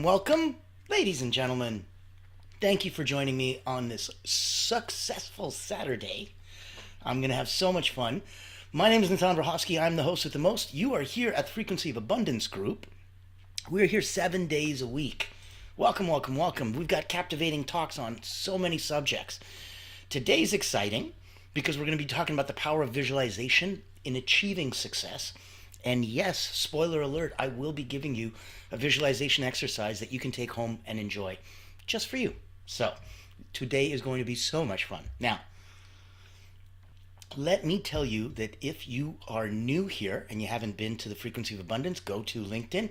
Welcome, ladies and gentlemen. Thank you for joining me on this successful Saturday. I'm going to have so much fun. My name is Natan 𝗏𝗏𝗂𝗏𝗏. I'm the host with the most. You are here at the Frequency of Abundance group. We're here 7 days a week. Welcome, welcome, welcome. We've got captivating talks on so many subjects. Today's exciting because we're going to be talking about the power of visualization in achieving success. And yes, spoiler alert, I will be giving you a visualization exercise that you can take home and enjoy just for you. So, today is going to be so much fun. Now, let me tell you that if you are new here and you haven't been to the Frequency of Abundance, go to LinkedIn.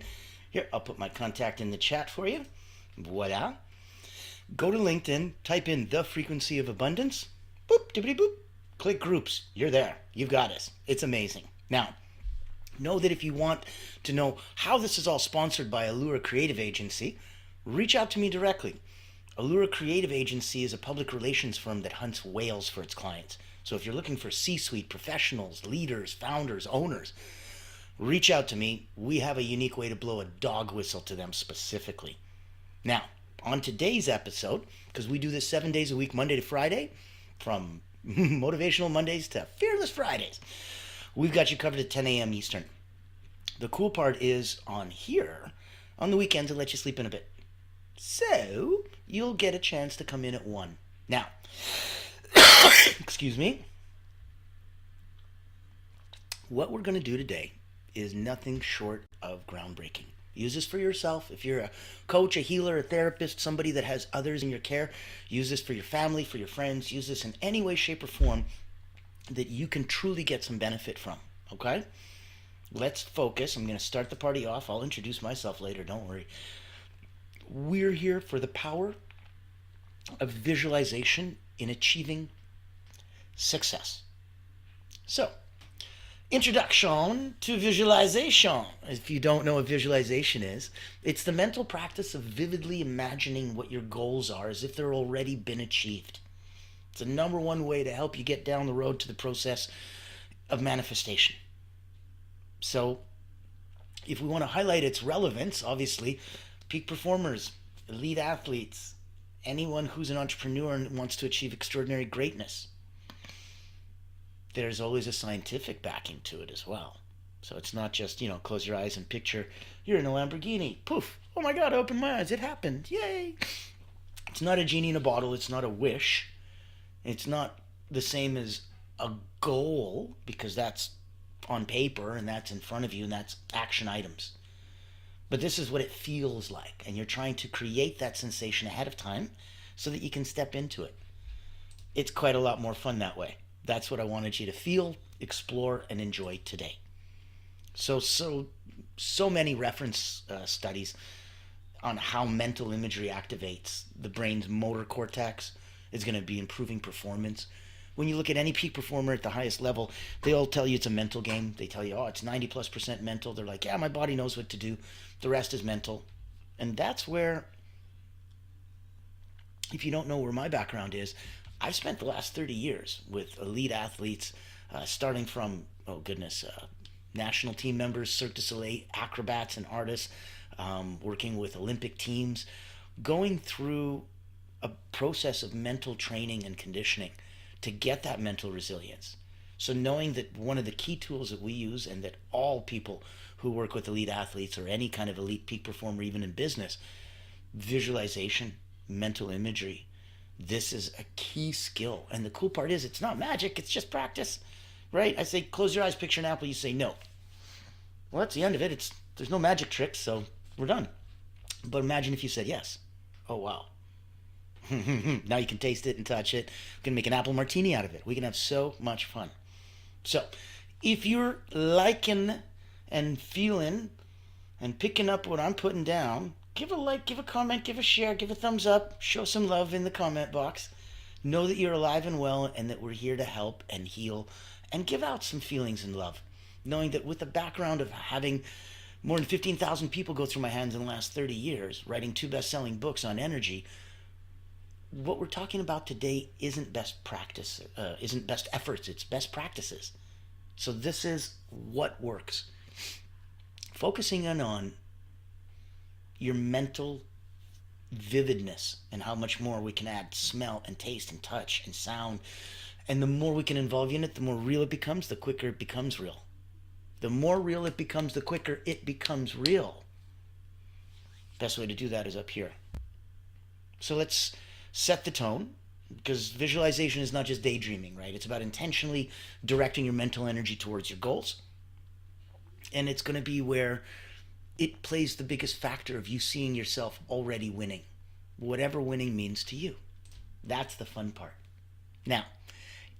Here, I'll put my contact in the chat for you. Voila. Go to LinkedIn, type in the Frequency of Abundance. Boop, dippity boop. Click groups. You're there. You've got us. It's amazing. Now, know that if you want to know how this is all sponsored by Allura Creative Agency, reach out to me directly. Allura Creative Agency is a public relations firm that hunts whales for its clients. So if you're looking for C-suite professionals, leaders, founders, owners, reach out to me. We have a unique way to blow a dog whistle to them specifically. Now, on today's episode, because we do this 7 days a week, Monday to Friday, from Motivational Mondays to Fearless Fridays, we've got you covered at 10 a.m. Eastern. The cool part is on here, on the weekends, I'll let you sleep in a bit. So, you'll get a chance to come in at 1. Now, excuse me. What we're going to do today is nothing short of groundbreaking. Use this for yourself. If you're a coach, a healer, a therapist, somebody that has others in your care, use this for your family, for your friends. Use this in any way, shape, or form that you can truly get some benefit from, okay? Let's focus. I'm going to start the party off. I'll introduce myself later, don't worry. We're here for the power of visualization in achieving success. So, introduction to visualization. If you don't know what visualization is, it's the mental practice of vividly imagining what your goals are as if they're already been achieved. It's the number one way to help you get down the road to the process of manifestation. So, if we want to highlight its relevance, obviously, peak performers, elite athletes, anyone who's an entrepreneur and wants to achieve extraordinary greatness, there's always a scientific backing to it as well. So it's not just, close your eyes and picture you're in a Lamborghini. Poof. Oh my God, I opened my eyes. It happened. Yay. It's not a genie in a bottle. It's not a wish. It's not the same as a goal, because that's on paper and that's in front of you and that's action items. But this is what it feels like, and you're trying to create that sensation ahead of time so that you can step into it. It's quite a lot more fun that way. That's what I wanted you to feel, explore, and enjoy today. So many reference studies on how mental imagery activates the brain's motor cortex is going to be improving performance. When you look at any peak performer at the highest level, they all tell you it's a mental game. They tell you, oh, it's 90+% mental. They're like, yeah, my body knows what to do. The rest is mental. And that's where, if you don't know where my background is, I've spent the last 30 years with elite athletes, starting from, national team members, Cirque du Soleil, acrobats and artists, working with Olympic teams, going through a process of mental training and conditioning to get that mental resilience. So knowing that one of the key tools that we use, and that all people who work with elite athletes or any kind of elite peak performer, even in business, visualization, mental imagery, this is a key skill. And the cool part is it's not magic, it's just practice, right? I say, close your eyes, picture an apple. You say no. Well, that's the end of it. There's no magic tricks, so we're done. But imagine if you said yes. Oh, wow. Now you can taste it and touch it. We can make an apple martini out of it. We can have so much fun. So, if you're liking and feeling and picking up what I'm putting down, give a like, give a comment, give a share, give a thumbs up, show some love in the comment box. Know that you're alive and well, and that we're here to help and heal and give out some feelings and love. Knowing that with the background of having more than 15,000 people go through my hands in the last 30 years, writing 2 best-selling books on energy, what we're talking about today isn't best practice, isn't best efforts, it's best practices. So this is what works. Focusing in on your mental vividness and how much more we can add smell and taste and touch and sound. And the more we can involve you in it, the more real it becomes, the quicker it becomes real. The more real it becomes, the quicker it becomes real. Best way to do that is up here. So let's set the tone, because visualization is not just daydreaming, right? It's about intentionally directing your mental energy towards your goals. And it's going to be where it plays the biggest factor of you seeing yourself already winning, whatever winning means to you. That's the fun part. Now,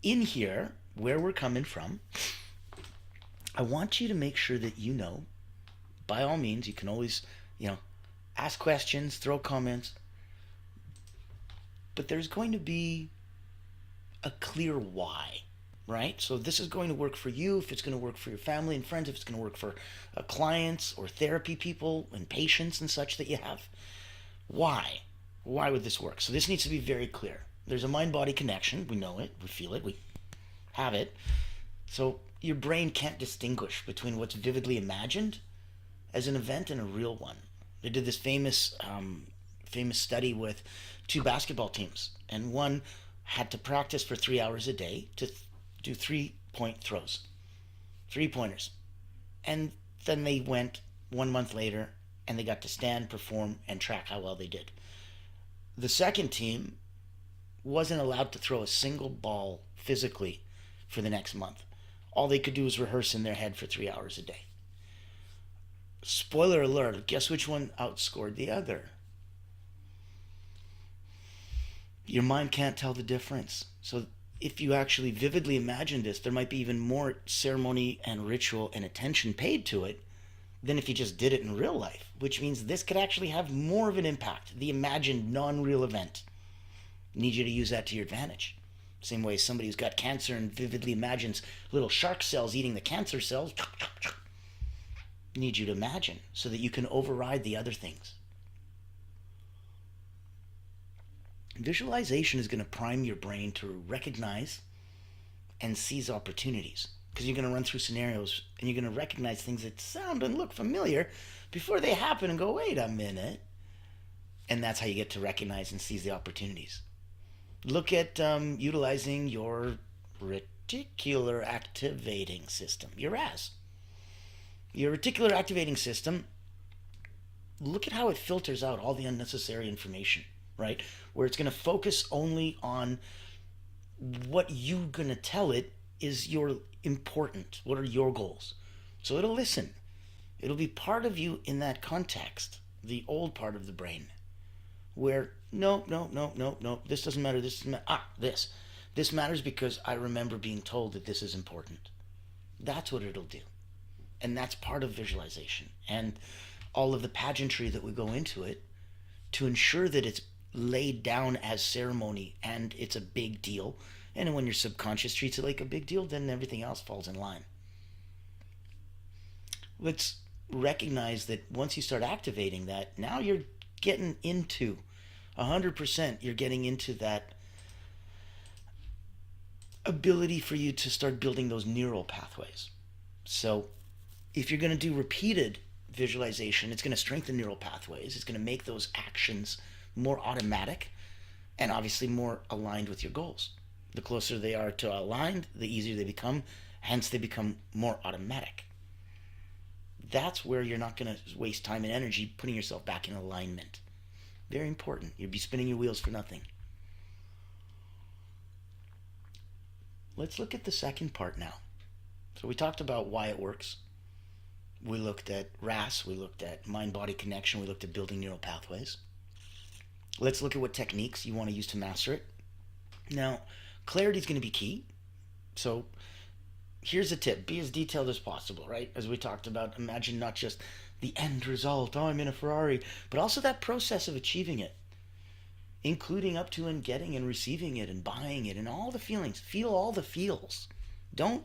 in here, where we're coming from, I want you to make sure that you know, by all means, you can always, ask questions, throw comments, but there's going to be a clear why, right? So this is going to work for you, if it's going to work for your family and friends, if it's going to work for clients or therapy people and patients and such that you have. Why? Why would this work? So this needs to be very clear. There's a mind-body connection. We know it. We feel it. We have it. So your brain can't distinguish between what's vividly imagined as an event and a real one. They did this famous study with two basketball teams, and one had to practice for 3 hours a day to do 3-point throws, 3-pointers. And then they went 1 month later and they got to stand, perform, and track how well they did. The second team wasn't allowed to throw a single ball physically for the next month. All they could do was rehearse in their head for 3 hours a day. Spoiler alert, guess which one outscored the other? Your mind can't tell the difference. So if you actually vividly imagine this, there might be even more ceremony and ritual and attention paid to it than if you just did it in real life, which means this could actually have more of an impact, the imagined non-real event. Need you to use that to your advantage. Same way somebody who's got cancer and vividly imagines little shark cells eating the cancer cells, need you to imagine so that you can override the other things. Visualization is going to prime your brain to recognize and seize opportunities, because you're going to run through scenarios and you're going to recognize things that sound and look familiar before they happen and go, wait a minute. And that's how you get to recognize and seize the opportunities. Look at utilizing your reticular activating system, your RAS. Your reticular activating system, look at how it filters out all the unnecessary information, right? Where it's going to focus only on what you're going to tell it is your important. What are your goals? So it'll listen. It'll be part of you in that context, the old part of the brain, where no, this doesn't matter, this doesn't matter. This matters because I remember being told that this is important. That's what it'll do. And that's part of visualization and all of the pageantry that we go into it to ensure that it's laid down as ceremony and it's a big deal. And when your subconscious treats it like a big deal, then everything else falls in line. Let's recognize that once you start activating that, now you're getting into 100%, you're getting into that ability for you to start building those neural pathways. So if you're going to do repeated visualization, it's going to strengthen neural pathways. It's going to make those actions more automatic and obviously more aligned with your goals. The closer they are to aligned, the easier they become. Hence, they become more automatic. That's where you're not going to waste time and energy putting yourself back in alignment. Very important. You'd be spinning your wheels for nothing. Let's look at the second part now. So we talked about why it works. We looked at RAS, we looked at mind-body connection, we looked at building neural pathways. Let's look at what techniques you want to use to master it. Now, clarity is going to be key. So here's a tip. Be as detailed as possible, right? As we talked about, imagine not just the end result, oh, I'm in a Ferrari, but also that process of achieving it, including up to and getting and receiving it and buying it and all the feelings. Feel all the feels. Don't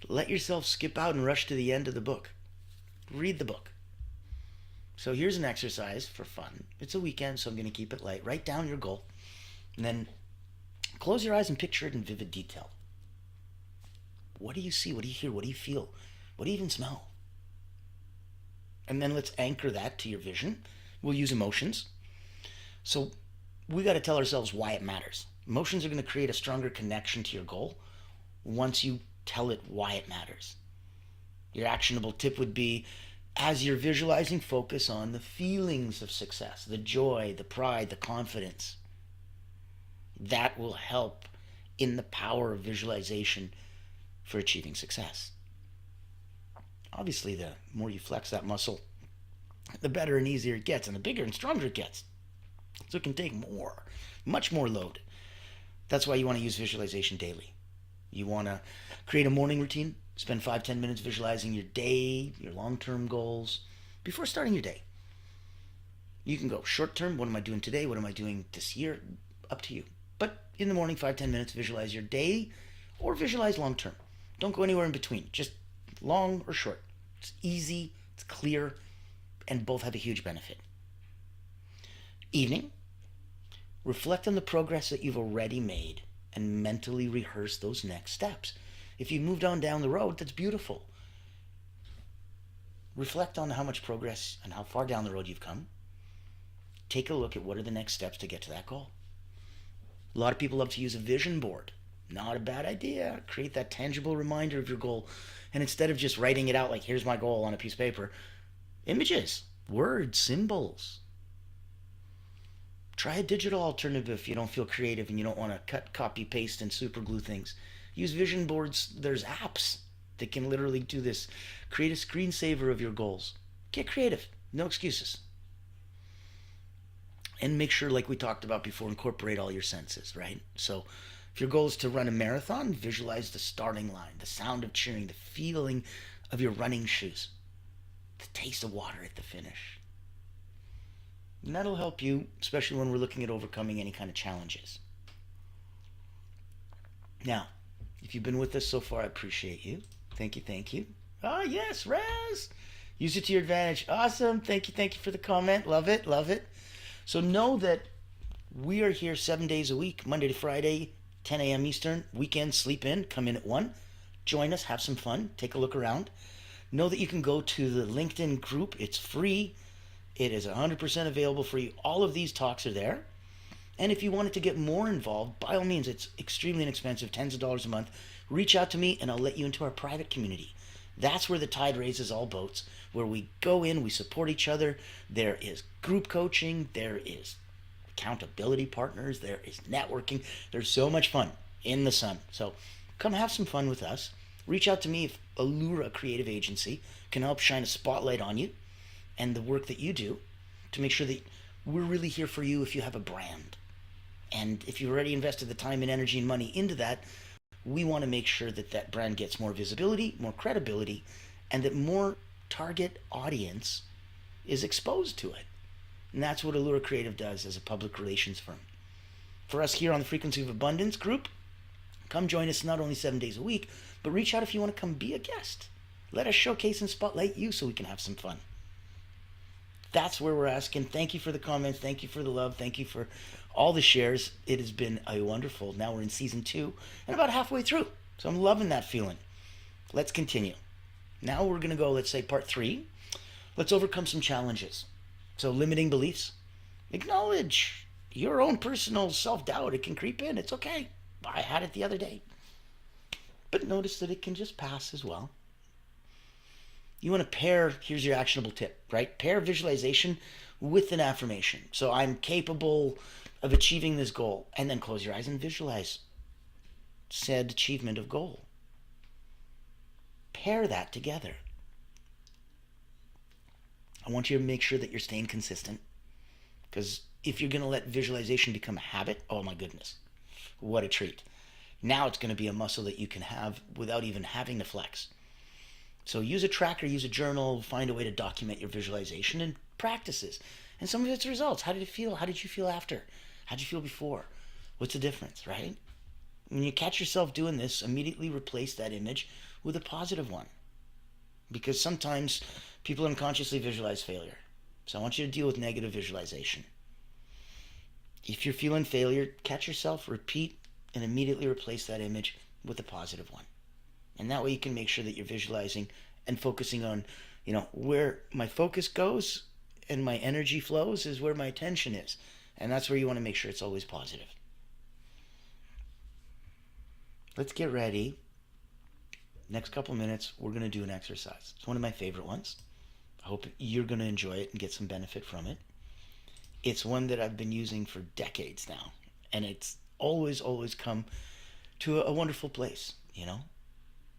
let yourself skip out and rush to the end of the book. Read the book. So here's an exercise for fun. It's a weekend, so I'm going to keep it light. Write down your goal, and then close your eyes and picture it in vivid detail. What do you see? What do you hear? What do you feel? What do you even smell? And then let's anchor that to your vision We'll use emotions. So we got to tell ourselves why it matters. Emotions are going to create a stronger connection to your goal once you tell it why it matters. Your actionable tip would be, as you're visualizing, focus on the feelings of success, the joy, the pride, the confidence. That will help in the power of visualization for achieving success. Obviously, the more you flex that muscle, the better and easier it gets, and the bigger and stronger it gets. So it can take more, much more load. That's why you want to use visualization daily. You want to create a morning routine, spend 5-10 minutes visualizing your day, your long-term goals, before starting your day. You can go short-term, what am I doing today, what am I doing this year, up to you. But in the morning, 5-10 minutes, visualize your day, or visualize long-term. Don't go anywhere in between, just long or short. It's easy, it's clear, and both have a huge benefit. Evening, reflect on the progress that you've already made and mentally rehearse those next steps. If you moved on down the road, that's beautiful. Reflect on how much progress and how far down the road you've come. Take a look at what are the next steps to get to that goal. A lot of people love to use a vision board. Not a bad idea. Create that tangible reminder of your goal. And instead of just writing it out like, here's my goal on a piece of paper, images, words, symbols. Try a digital alternative if you don't feel creative and you don't want to cut, copy, paste, and super glue things. Use vision boards. There's apps that can literally do this. Create a screensaver of your goals. Get creative. No excuses. And make sure, like we talked about before, incorporate all your senses, right? So if your goal is to run a marathon, visualize the starting line, the sound of cheering, the feeling of your running shoes, the taste of water at the finish. And that'll help you, especially when we're looking at overcoming any kind of challenges. Now, if you've been with us so far, I appreciate you. Thank you, thank you. Ah, yes, Raz. Use it to your advantage. Awesome. Thank you for the comment. Love it, love it. So know that we are here 7 days a week, Monday to Friday, 10 a.m. Eastern. Weekends, sleep in, come in at 1. Join us, have some fun, take a look around. Know that you can go to the LinkedIn group. It's free. It is 100% available for you. All of these talks are there. And if you wanted to get more involved, by all means, it's extremely inexpensive, tens of dollars a month. Reach out to me and I'll let you into our private community. That's where the tide raises all boats, where we go in, we support each other. There is group coaching, there is accountability partners, there is networking. There's so much fun in the sun. So come have some fun with us. Reach out to me if Allura Creative Agency can help shine a spotlight on you and the work that you do to make sure that we're really here for you if you have a brand. And if you've already invested the time and energy and money into that, we want to make sure that that brand gets more visibility, more credibility, and that more target audience is exposed to it. And that's what Allura Creative does as a public relations firm. For us here on the Frequency of Abundance group, come join us not only 7 days a week, but reach out if you want to come be a guest. Let us showcase and spotlight you so we can have some fun. That's where we're asking. Thank you for the comments. Thank you for the love. Thank you for all the shares. It has been a wonderful. Now we're in season 2 and about halfway through. So I'm loving that feeling. Let's continue. Now we're going to go, let's say, part 3. Let's overcome some challenges. So limiting beliefs. Acknowledge your own personal self-doubt. It can creep in. It's okay. I had it the other day. But notice that it can just pass as well. You want to pair, here's your actionable tip, right? Pair visualization with an affirmation. So I'm capable of achieving this goal. And then close your eyes and visualize said achievement of goal. Pair that together. I want you to make sure that you're staying consistent. Because if you're going to let visualization become a habit, oh my goodness, what a treat. Now it's going to be a muscle that you can have without even having to flex. So use a tracker, use a journal, find a way to document your visualization and practices. And some of it's results. How did it feel? How did you feel after? How did you feel before? What's the difference, right? When you catch yourself doing this, immediately replace that image with a positive one. Because sometimes people unconsciously visualize failure. So I want you to deal with negative visualization. If you're feeling failure, catch yourself, repeat, and immediately replace that image with a positive one. And that way you can make sure that you're visualizing and focusing on, where my focus goes and my energy flows is where my attention is. And that's where you want to make sure it's always positive. Let's get ready. Next couple minutes, we're going to do an exercise. It's one of my favorite ones. I hope you're going to enjoy it and get some benefit from it. It's one that I've been using for decades now. And it's always come to a wonderful place,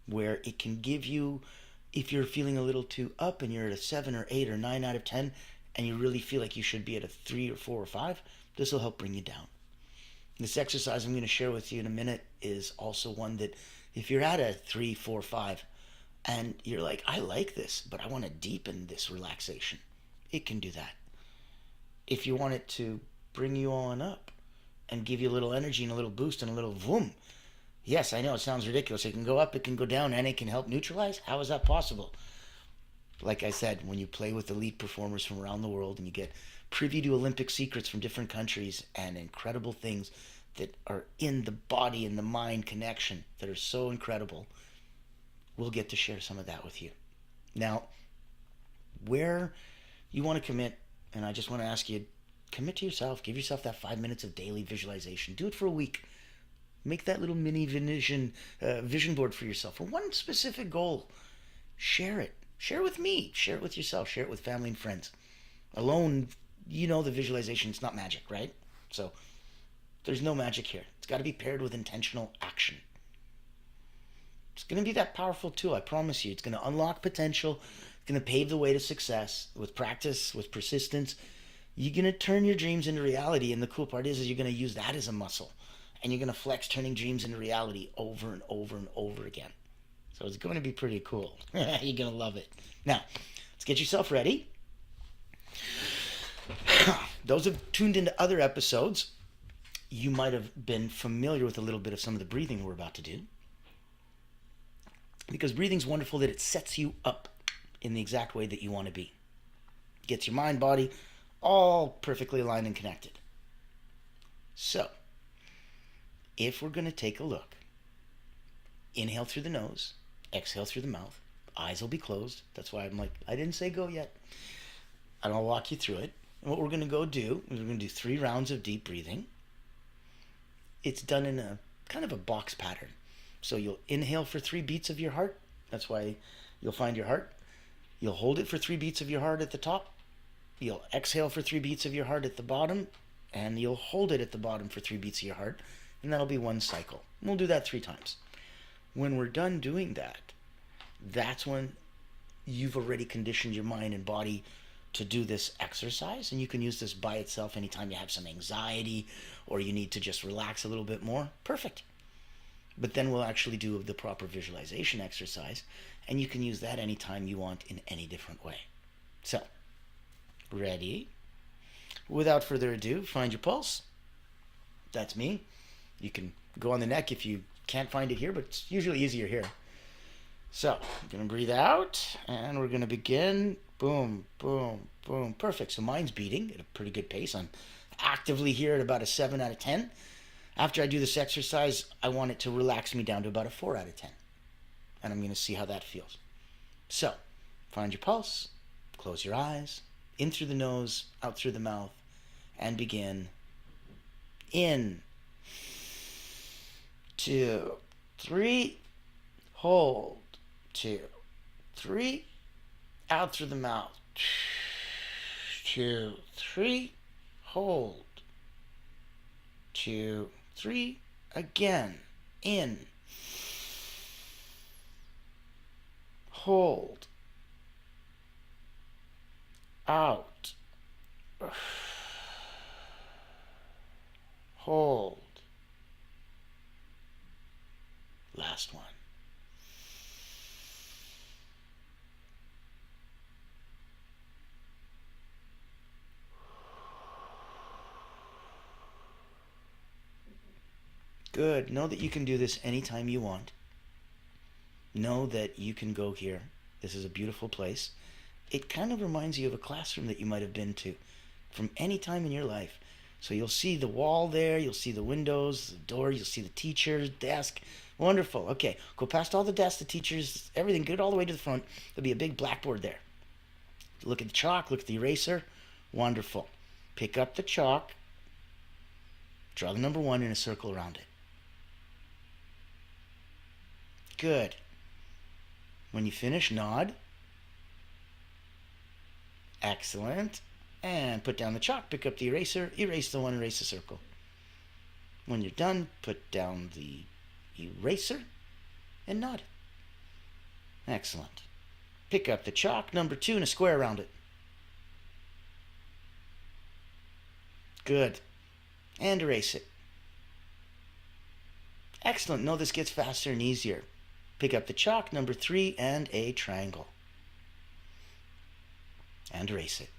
where it can give you, if you're feeling a little too up and you're at a 7 or 8 or 9 out of 10, and you really feel like you should be at a 3 or 4 or 5, this will help bring you down. This exercise I'm going to share with you in a minute is also one that if you're at a 3, 4, 5, and you're like, I like this, but I want to deepen this relaxation, it can do that. If you want it to bring you on up and give you a little energy and a little boost and a little vroom, yes, I know it sounds ridiculous. It can go up, it can go down, and it can help neutralize. How is that possible? Like I said, when you play with elite performers from around the world and you get privy to Olympic secrets from different countries and incredible things that are in the body and the mind connection that are so incredible, we'll get to share some of that with you. Now, where you want to commit, and I just want to ask you, commit to yourself. Give yourself that 5 minutes of daily visualization. Do it for a week. Make that little mini vision board for yourself for one specific goal. Share it. Share it with me. Share it with yourself. Share it with family and friends. Alone, the visualization, it's not magic, right? So there's no magic here. It's got to be paired with intentional action. It's going to be that powerful tool, I promise you. It's going to unlock potential. It's going to pave the way to success. With practice, with persistence, you're going to turn your dreams into reality. And the cool part is you're going to use that as a muscle. And you're going to flex turning dreams into reality over and over and over again. So it's going to be pretty cool. You're going to love it. Now, let's get yourself ready. Those who have tuned into other episodes, you might have been familiar with a little bit of some of the breathing we're about to do. Because breathing's wonderful that it sets you up in the exact way that you want to be. Gets your mind, body, all perfectly aligned and connected. So, if we're going to take a look, inhale through the nose, exhale through the mouth, eyes will be closed. That's why I'm like, I didn't say go yet. And I'll walk you through it. And what we're going to go do is we're going to do 3 rounds of deep breathing. It's done in a kind of a box pattern. So you'll inhale for 3 beats of your heart. That's why you'll find your heart. You'll hold it for 3 beats of your heart at the top. You'll exhale for 3 beats of your heart at the bottom. And you'll hold it at the bottom for 3 beats of your heart. And that'll be 1 cycle. And we'll do that 3 times. When we're done doing that, that's when you've already conditioned your mind and body to do this exercise. And you can use this by itself anytime you have some anxiety or you need to just relax a little bit more. Perfect. But then we'll actually do the proper visualization exercise, and you can use that anytime you want in any different way. So, ready? Without further ado, find your pulse. That's me. You can go on the neck if you can't find it here, but it's usually easier here. So, I'm going to breathe out, and we're going to begin. Boom, boom, boom. Perfect. So mine's beating at a pretty good pace. I'm actively here at about a 7 out of 10. After I do this exercise, I want it to relax me down to about a 4 out of 10. And I'm going to see how that feels. So, find your pulse, close your eyes, in through the nose, out through the mouth, and begin. In, 2, 3, hold, 2, 3, out through the mouth, 2, 3, hold, 2, 3, again, in, hold, out, hold, last one. Good. Know that you can do this anytime you want. Know that you can go here. This is a beautiful place. It kind of reminds you of a classroom that you might have been to from any time in your life. So you'll see the wall there, you'll see the windows, the door, you'll see the teacher's desk. Wonderful. Okay, go past all the desks, the teachers, everything, get it all the way to the front. There'll be a big blackboard there. Look at the chalk, look at the eraser. Wonderful. Pick up the chalk. Draw the number 1 in a circle around it. Good. When you finish, nod. Excellent. And put down the chalk. Pick up the eraser. Erase the 1, erase the circle. When you're done, put down the eraser and nod. Excellent. Pick up the chalk, number 2, and a square around it. Good. And erase it. Excellent. No, this gets faster and easier. Pick up the chalk, number 3, and a triangle. And erase it.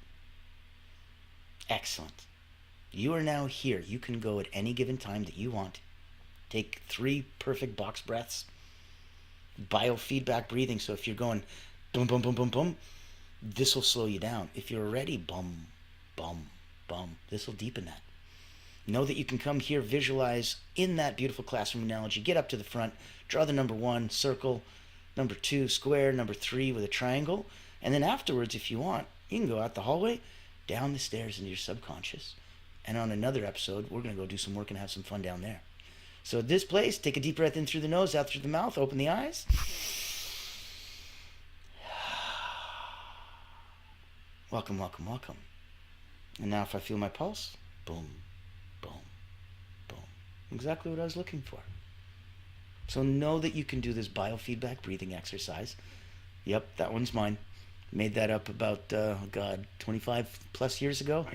Excellent. You are now here. You can go at any given time that you want. Take 3 perfect box breaths. Biofeedback breathing. So if you're going boom, boom, boom, boom, boom, this will slow you down. If you're ready, bum, bum, bum, this will deepen that. Know that you can come here, visualize in that beautiful classroom analogy, get up to the front, draw the number 1, circle, number 2, square, number 3 with a triangle, and then afterwards, if you want, you can go out the hallway, down the stairs into your subconscious, and on another episode, we're going to go do some work and have some fun down there. So at this place, take a deep breath in through the nose, out through the mouth, open the eyes. Welcome, welcome, welcome. And now if I feel my pulse, boom, boom, boom. Exactly what I was looking for. So know that you can do this biofeedback breathing exercise. Yep, that one's mine. Made that up about, 25 plus years ago.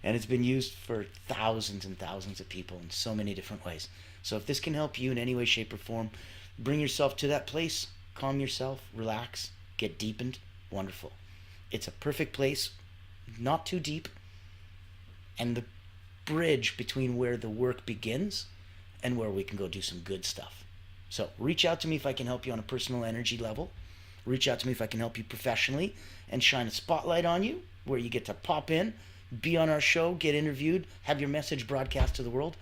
And it's been used for thousands and thousands of people in so many different ways. So if this can help you in any way, shape, or form, bring yourself to that place, calm yourself, relax, get deepened, wonderful. It's a perfect place, not too deep, and the bridge between where the work begins and where we can go do some good stuff. So reach out to me if I can help you on a personal energy level. Reach out to me if I can help you professionally and shine a spotlight on you where you get to pop in, be on our show, get interviewed, have your message broadcast to the world.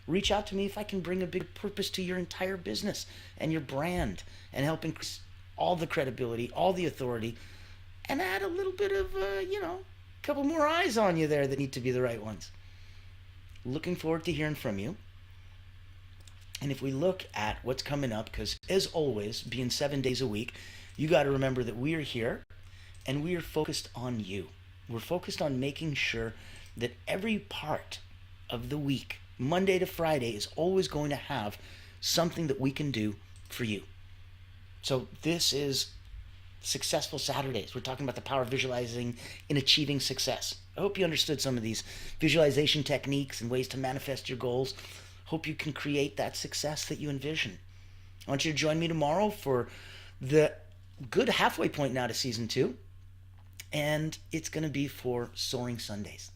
Reach out to me if I can bring a big purpose to your entire business and your brand and help increase all the credibility, all the authority, and add a little bit of, a couple more eyes on you there that need to be the right ones. Looking forward to hearing from you. And if we look at what's coming up, because as always, being 7 days a week, you got to remember that we are here and we are focused on you. We're focused on making sure that every part of the week, Monday to Friday, is always going to have something that we can do for you. So this is Successful Saturdays. We're talking about the power of visualizing in achieving success. I hope you understood some of these visualization techniques and ways to manifest your goals. Hope you can create that success that you envision. I want you to join me tomorrow for the good halfway point now to season 2. And it's going to be for Soaring Sundays.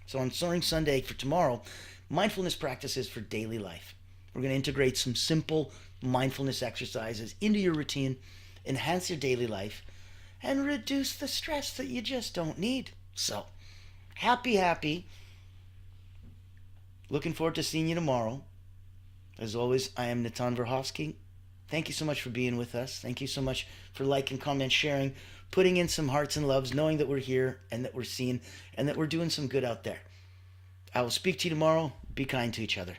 So on Soaring Sunday for tomorrow, mindfulness practices for daily life. We're going to integrate some simple mindfulness exercises into your routine, enhance your daily life, and reduce the stress that you just don't need. So, happy. Looking forward to seeing you tomorrow. As always, I am Natan 𝗏𝗏𝗏𝗏𝗏. Thank you so much for being with us. Thank you so much for liking, comment, sharing, putting in some hearts and loves, knowing that we're here and that we're seen and that we're doing some good out there. I will speak to you tomorrow. Be kind to each other.